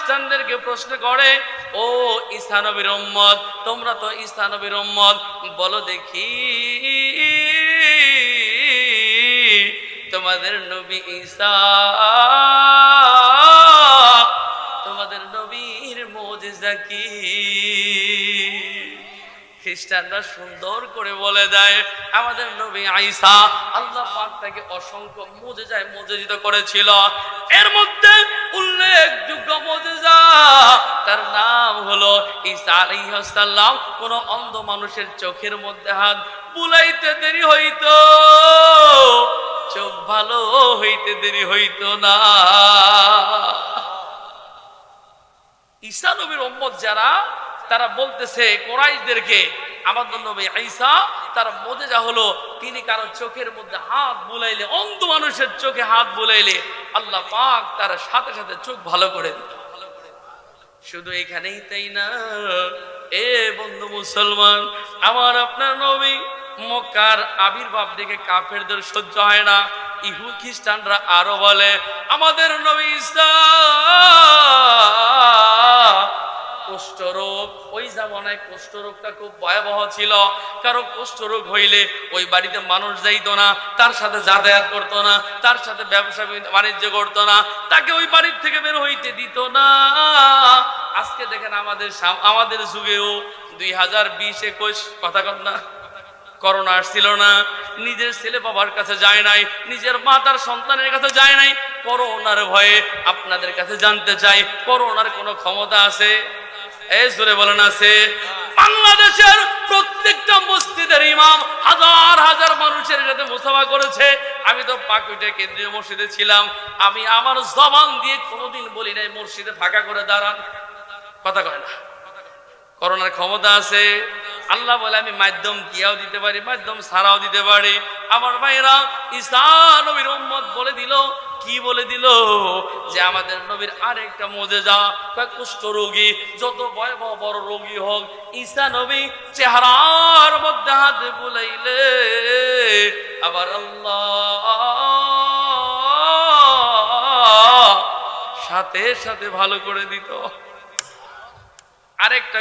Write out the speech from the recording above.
খ্রিস্টানদেরকে প্রশ্ন করে, ও ঈসা নবীর উম্মত, তোমরা তো ঈসা নবীর উম্মত, বলো দেখি তোমাদের নবী ঈসা, তোমাদের নবীর মুজিজা কি? খ্রিস্টানরা সুন্দর করে বলে দেয়, আমাদের নবী ঈসা আল্লাহ পাক তাকে অসংখ্য মুজিজায় মুজিজিত করেছিল। এর মধ্যে উল্লেখযোগ্য মুজিজা, তার নাম হলো ঈসা আলাইহিস সালাম কোন অন্ধ মানুষের চোখের মধ্যে হাত বুলাইতে দেরি হইতো, চোখ ভালো হইতে দেরি হইতো না। ঈসা নবীর উম্মত যারা, তারা বলতেছে কুরাইশদেরকে, আমাদের নবী ঈসা তার মুজিজা হলো তিনি কারো চোখের মধ্যে হাত বুলাইলে, অন্ধ মানুষের চোখে হাত বুলাইলে আল্লাহ পাক তার সাথে সাথে চোখ ভালো করে দিত। শুধু এখানেই তাই না, এ বন্ধু মুসলমান, আমার আপনার নবী মক্কার আবির্ভাব দেখে কাফেরদের সহ্য হয় না। ইহুদি খ্রিস্টানরা আরো বলে, আমাদের নবী ঈসা কুষ্ঠরোগ, ওই জামানায় কুষ্ঠরোগটা খুব ভয়াবহ ছিল। কারো কুষ্ঠরোগ হইলে ওই বাড়িতে মানুষ যাইতো না, তার সাথে যাতায়াত করতো না, তার সাথে ব্যবসা বাণিজ্য করতো না, তাকে ওই বাড়ির থেকে বের হইতে দিত না। আজকে দেখেন আমাদের যুগেও 2020-21 কথা কন না, করোনা আসছিল না, নিজের ছেলে বাবার কাছে যায় নাই, নিজের মা তার সন্তানের কাছে যায় নাই, করোনার ভয়ে আপনাদের কাছে জানতে চাই, করোনার কোনো ক্ষমতা আছে? এই জোরে বলেন আছে? বাংলাদেশের প্রত্যেকটা মসজিদের ইমাম হাজার হাজার মানুষের সাথে মুসাফা করেছে। আমি তো পাকুইটা কেন্দ্রীয় মসজিদে ছিলাম, আমি আমার জবান দিয়ে কোনোদিন বলি নাই মসজিদে ফাঁকা করে দাঁড়ান, কথা কয় না। করোনার ক্ষমতা আছে? আল্লাহ বলে আমি মাধ্যম কিয়াও দিতে পারি, মাধ্যম ছাড়াও দিতে পারি। আমার ভাইরা, ঈসা নবীর উম্মত বলে দিল, কি বলে দিল? যে আমাদের নবীর আরেকটা মুজিজা, কুষ্ঠ রোগী যত ভয়াবহ বড় রোগী হোক, ঈসা নবী চেহারার মধ্যে হাত বুলাইলে আবার আল্লাহ সাথে সাথে ভালো করে দিত। আরেকটা